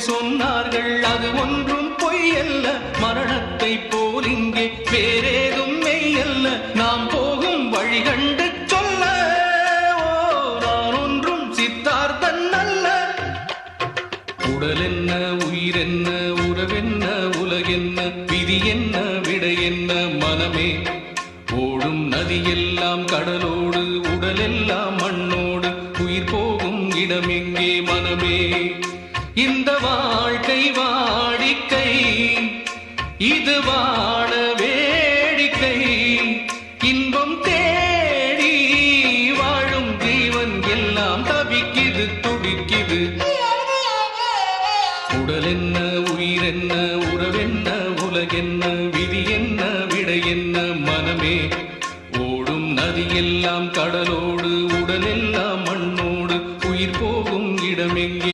சொன்னார்கள் அது ஒன்றும் பொய்யல்ல மரணத்தை போல் இங்கே வேறேதும் மெய்யல்ல நாம் போகும் வழி கண்டு சொல்ல நான் ஒன்றும் சித்தார்த்தன் அல்ல உடல் என்ன உயிர் என்ன உறவென்ன உலகென்ன விதி என்ன விடை என்ன மனமே ஓடும் நதியெல்லாம் கடலோடு உடலெல்லாம் மண்ணோடு உயிர் போகும் இடமெங்கே மனமே இந்த வாழ்க்கை வாடிக்கை இது வாழ வேடிக்கை இன்பம் தேடி வாழும் ஜீவன் எல்லாம் தவிக்குது துடிக்குது உடல் என்ன உயிர் என்ன உறவென்ன உலகென்ன விதி என்ன விடை என்ன மனமே ஓடும் நதியெல்லாம் கடலோடு